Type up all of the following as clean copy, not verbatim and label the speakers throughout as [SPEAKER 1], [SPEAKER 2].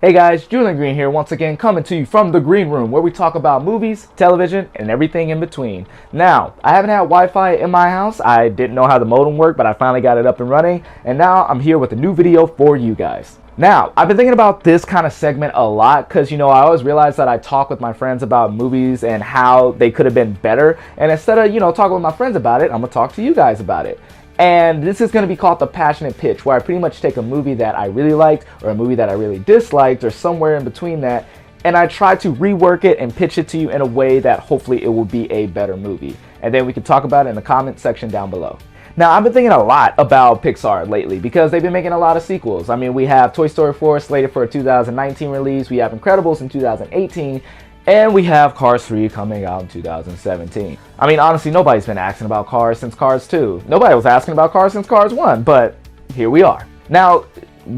[SPEAKER 1] Hey guys, Julian Green here once again, coming to you from the Green Room, where we talk about movies, television, and everything in between. Now, I haven't had Wi-Fi in my house. I didn't know how the modem worked, but I finally got it up and running, and now I'm here with a new video for you guys. Now, I've been thinking about this kind of segment a lot because, I always realize that I talk with my friends about movies and how they could have been better, and instead of, talking with my friends about it, I'm going to talk to you guys about it. And this is going to be called the passionate pitch, where I pretty much take a movie that I really liked or a movie that I really disliked or somewhere in between that, and I try to rework it and pitch it to you in a way that hopefully it will be a better movie. And then we can talk about it in the comment section down below. Now, I've been thinking a lot about Pixar lately because they've been making a lot of sequels. I mean, we have Toy Story 4 slated for a 2019 release, we have Incredibles in 2018, and we have Cars 3 coming out in 2017. I mean, honestly, nobody's been asking about Cars since Cars 2. Nobody was asking about Cars since Cars 1, but here we are. Now,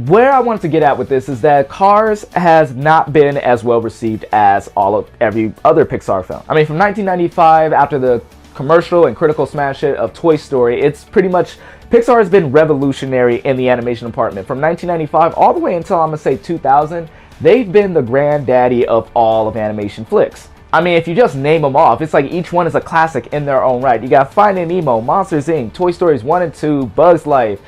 [SPEAKER 1] where I wanted to get at with this is that Cars has not been as well received as every other Pixar film. I mean, from 1995, after the commercial and critical smash hit of Toy Story, it's pretty much, Pixar has been revolutionary in the animation department. From 1995 all the way until, I'm gonna say, 2000, they've been the granddaddy of all of animation flicks. I mean, if you just name them off, it's like each one is a classic in their own right. You got Finding Nemo, Monsters Inc., Toy Stories 1 and 2, Bug's Life,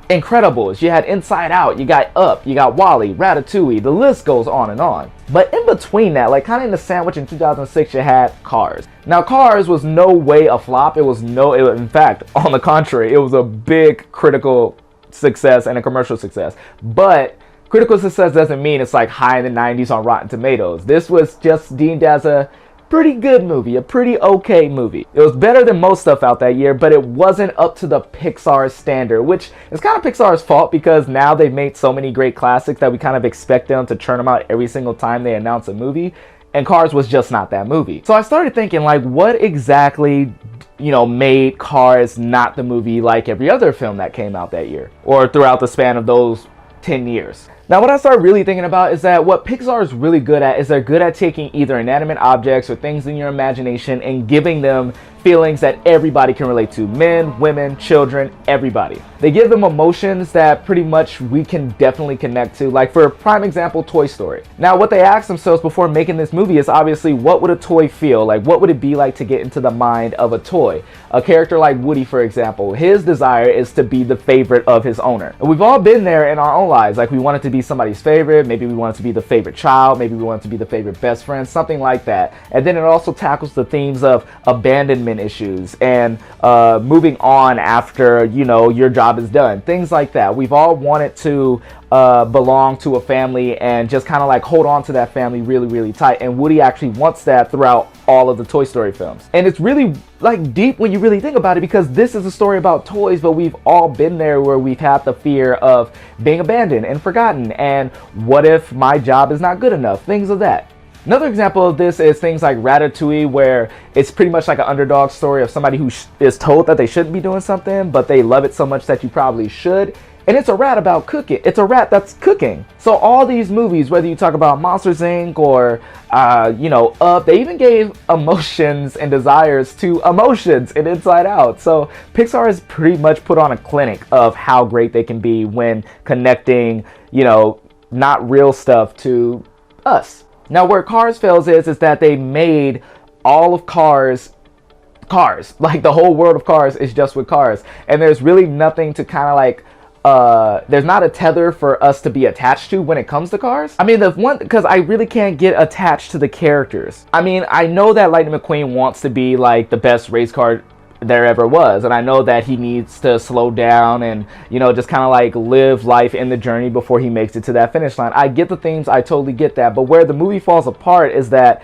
[SPEAKER 1] Incredibles, you had Inside Out, you got Up, you got WALL-E, Ratatouille, the list goes on and on. But in between that, like kind of in the sandwich in 2006, you had Cars. Now, Cars was no way a flop. In fact, on the contrary, it was a big critical success and a commercial success. But critical success doesn't mean it's like high in the 90s on Rotten Tomatoes. This was just deemed as a pretty good movie, a pretty okay movie. It was better than most stuff out that year, but it wasn't up to the Pixar standard, which is kind of Pixar's fault because now they've made so many great classics that we kind of expect them to churn them out every single time they announce a movie, and Cars was just not that movie. So I started thinking, like, what exactly made Cars not the movie like every other film that came out that year or throughout the span of those 10 years. Now, what I started really thinking about is that what Pixar is really good at is they're good at taking either inanimate objects or things in your imagination and giving them feelings that everybody can relate to. Men, women, children, everybody. They give them emotions that pretty much we can definitely connect to. Like, for a prime example, Toy Story. Now, what they asked themselves before making this movie is obviously, what would a toy feel? Like, what would it be like to get into the mind of a toy? A character like Woody, for example, his desire is to be the favorite of his owner. And we've all been there in our own lives. Like, we want it to be somebody's favorite. Maybe we want it to be the favorite child. Maybe we want it to be the favorite best friend, something like that. And then it also tackles the themes of abandonment issues and moving on after your job is done, things like that. We've all wanted to belong to a family and just kind of like hold on to that family really, really tight, and Woody actually wants that throughout all of the Toy Story films. And it's really like deep when you really think about it, because this is a story about toys, but we've all been there where we've had the fear of being abandoned and forgotten, and what if my job is not good enough, things of that. Another example of this is things like Ratatouille, where it's pretty much like an underdog story of somebody who is told that they shouldn't be doing something, but they love it so much that you probably should. And it's a rat about cooking. It's a rat that's cooking. So all these movies, whether you talk about Monsters Inc. or, Up, they even gave emotions and desires to emotions in Inside Out. So Pixar has pretty much put on a clinic of how great they can be when connecting, not real stuff to us. Now, where Cars fails is that they made all of Cars. Like, the whole world of Cars is just with cars. And there's really nothing to kind of like, there's not a tether for us to be attached to when it comes to Cars. I mean, because I really can't get attached to the characters. I mean, I know that Lightning McQueen wants to be like the best race car there ever was, and I know that he needs to slow down and just kind of like live life in the journey before he makes it to that finish line. I get the themes, I totally get that, but where the movie falls apart is that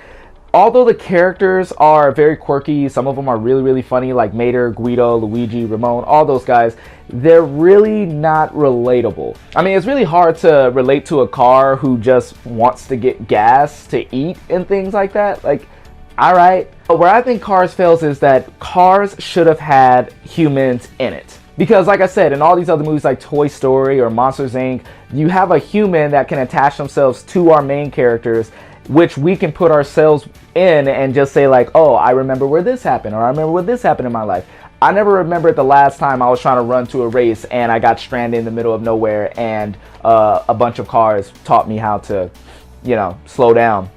[SPEAKER 1] although the characters are very quirky, some of them are really, really funny, like Mater, Guido, Luigi, Ramon, all those guys, they're really not relatable. I mean, it's really hard to relate to a car who just wants to get gas to eat and things like that. Like, all right. But where I think Cars fails is that Cars should have had humans in it. Because like I said, in all these other movies like Toy Story or Monsters Inc., you have a human that can attach themselves to our main characters, which we can put ourselves in and just say like, oh, I remember where this happened, or I remember where this happened in my life. I never remembered the last time I was trying to run to a race and I got stranded in the middle of nowhere and a bunch of cars taught me how to, you know, slow down.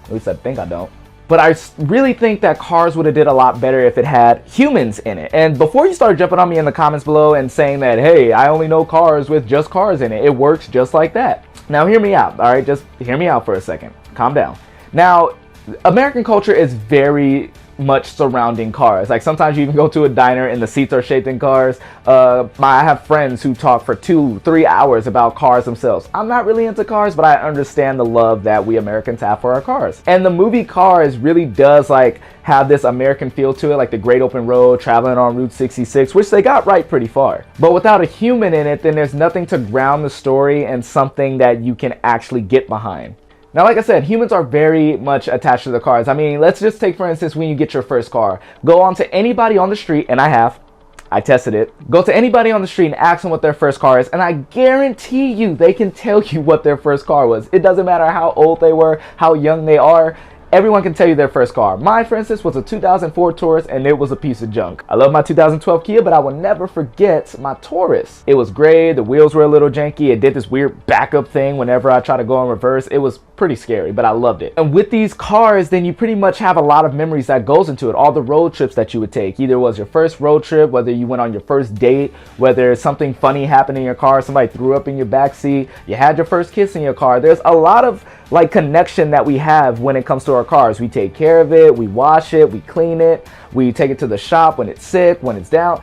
[SPEAKER 1] At least I think I don't. But I really think that Cars would have did a lot better if it had humans in it. And before you start jumping on me in the comments below and saying that, hey, I only know Cars with just cars in it, it works just like that. Now hear me out, all right? Just hear me out for a second. Calm down. Now, American culture is very much surrounding cars. Like sometimes you even go to a diner and the seats are shaped in cars. I have friends who talk for 2-3 hours about cars themselves. I'm not really into cars, but I understand the love that we Americans have for our cars. And the movie Cars really does like have this American feel to it, like the great open road, traveling on Route 66, which they got right pretty far. But without a human in it, then there's nothing to ground the story and something that you can actually get behind. Now, like I said, humans are very much attached to the cars. I mean, let's just take, for instance, when you get your first car. Go on to anybody on the street, and I tested it. Go to anybody on the street and ask them what their first car is, and I guarantee you they can tell you what their first car was. It doesn't matter how old they were, how young they are. Everyone can tell you their first car. Mine, for instance, was a 2004 Taurus, and it was a piece of junk. I love my 2012 Kia, but I will never forget my Taurus. It was gray, the wheels were a little janky, it did this weird backup thing whenever I try to go in reverse. It was pretty scary, but I loved it. And with these cars, then you pretty much have a lot of memories that goes into it. All the road trips that you would take. Either it was your first road trip, whether you went on your first date, whether something funny happened in your car, somebody threw up in your backseat, you had your first kiss in your car. There's a lot of like connection that we have when it comes to our cars. We take care of it, we wash it, we clean it, we take it to the shop when it's sick, when it's down.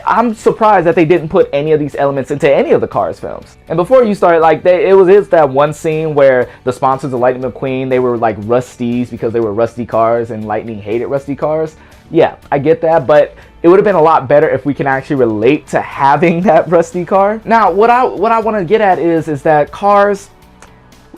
[SPEAKER 1] I'm surprised that they didn't put any of these elements into any of the Cars films. And before you start, like, it was that one scene where the sponsors of Lightning McQueen, they were like Rusties because they were rusty cars and Lightning hated rusty cars. Yeah, I get that, but it would have been a lot better if we can actually relate to having that rusty car. Now, what I want to get at is that Cars,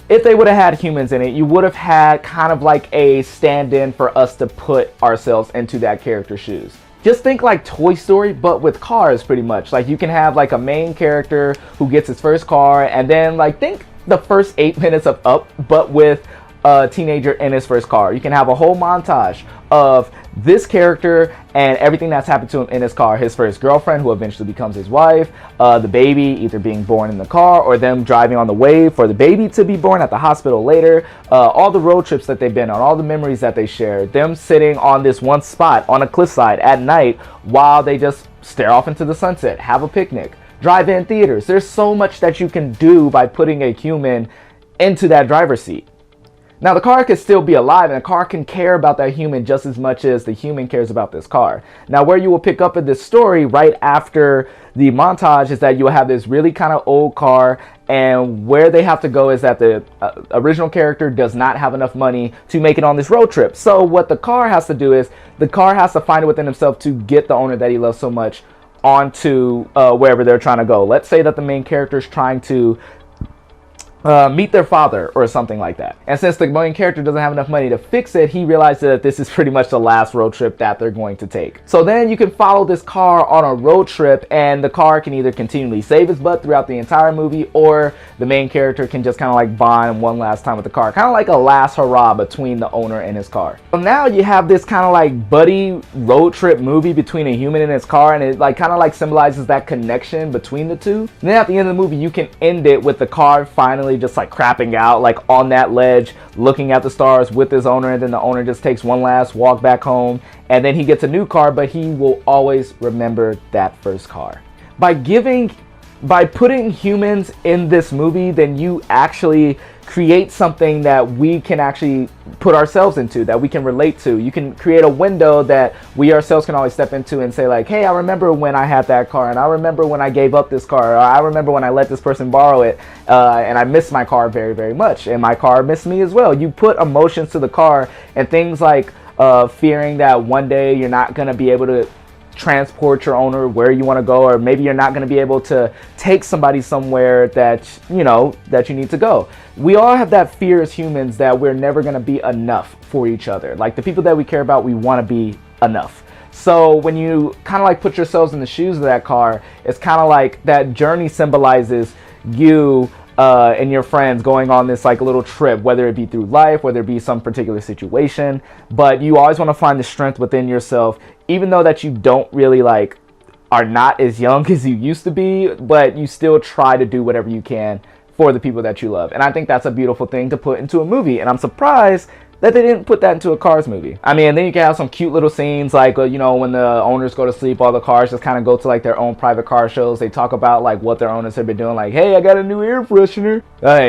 [SPEAKER 1] if they would have had humans in it, you would have had kind of like a stand-in for us to put ourselves into that character's shoes. Just think like Toy Story, but with cars pretty much. Like you can have like a main character who gets his first car, and then like think the first 8 minutes of Up, but with a teenager in his first car. You can have a whole montage of this character and everything that's happened to him in his car. His first girlfriend, who eventually becomes his wife, the baby either being born in the car or them driving on the way for the baby to be born at the hospital later, all the road trips that they've been on, all the memories that they shared, them sitting on this one spot on a cliffside at night while they just stare off into the sunset, have a picnic, drive-in theaters. There's so much that you can do by putting a human into that driver's seat. Now, the car can still be alive, and the car can care about that human just as much as the human cares about this car. Now, where you will pick up in this story right after the montage is that you'll have this really kind of old car, and where they have to go is that the original character does not have enough money to make it on this road trip. So what the car has to do is the car has to find it within himself to get the owner that he loves so much onto wherever they're trying to go. Let's say that the main character is trying to meet their father or something like that. And since the main character doesn't have enough money to fix it, he realizes that this is pretty much the last road trip that they're going to take. So then you can follow this car on a road trip, and the car can either continually save his butt throughout the entire movie, or the main character can just kind of like bond one last time with the car. Kind of like a last hurrah between the owner and his car. So now you have this kind of like buddy road trip movie between a human and his car, and it like kind of like symbolizes that connection between the two. And then at the end of the movie, you can end it with the car finally just like crapping out like on that ledge looking at the stars with his owner, and then the owner just takes one last walk back home, and then he gets a new car, but he will always remember that first car. By putting humans in this movie, then you actually create something that we can actually put ourselves into, that we can relate to. You can create a window that we ourselves can always step into and say like, hey, I remember when I had that car, and I remember when I gave up this car, or I remember when I let this person borrow it, and I missed my car very, very much, and my car missed me as well. You put emotions to the car, and things like fearing that one day you're not going to be able to transport your owner where you want to go, or maybe you're not going to be able to take somebody somewhere that you need to go. We all have that fear as humans that we're never going to be enough for each other. Like the people that we care about, we want to be enough. So when you kind of like put yourselves in the shoes of that car, it's kind of like that journey symbolizes you and your friends going on this like little trip, whether it be through life, whether it be some particular situation, but you always want to find the strength within yourself, even though that you don't really like are not as young as you used to be, but you still try to do whatever you can for the people that you love. And I think that's a beautiful thing to put into a movie, and I'm surprised that they didn't put that into a Cars movie. I mean, and then you can have some cute little scenes like, you know, when the owners go to sleep, all the cars just kind of go to like their own private car shows. They talk about like what their owners have been doing, like, hey, I got a new air freshener,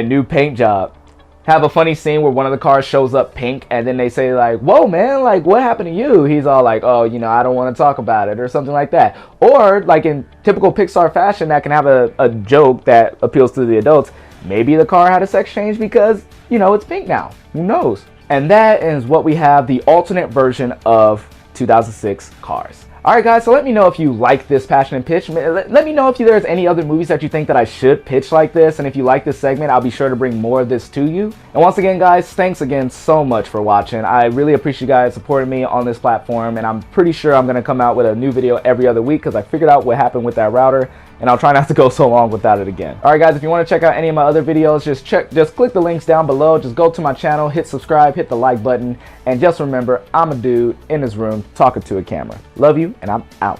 [SPEAKER 1] new paint job. Have a funny scene where one of the cars shows up pink, and then they say like, whoa man, like what happened to you? He's all like, oh, you know, I don't want to talk about it, or something like that. Or like in typical Pixar fashion, that can have a joke that appeals to the adults. Maybe the car had a sex change because, you know, it's pink now. Who knows? And that is what we have, the alternate version of 2006 Cars. Alright guys, so let me know if you like this passionate pitch. Let me know if there's any other movies that you think that I should pitch like this. And if you like this segment, I'll be sure to bring more of this to you. And once again guys, thanks again so much for watching. I really appreciate you guys supporting me on this platform. And I'm pretty sure I'm going to come out with a new video every other week because I figured out what happened with that router. And I'll try not to go so long without it again. Alright guys, if you want to check out any of my other videos, just click the links down below. Just go to my channel, hit subscribe, hit the like button, and just remember, I'm a dude in his room talking to a camera. Love you, and I'm out.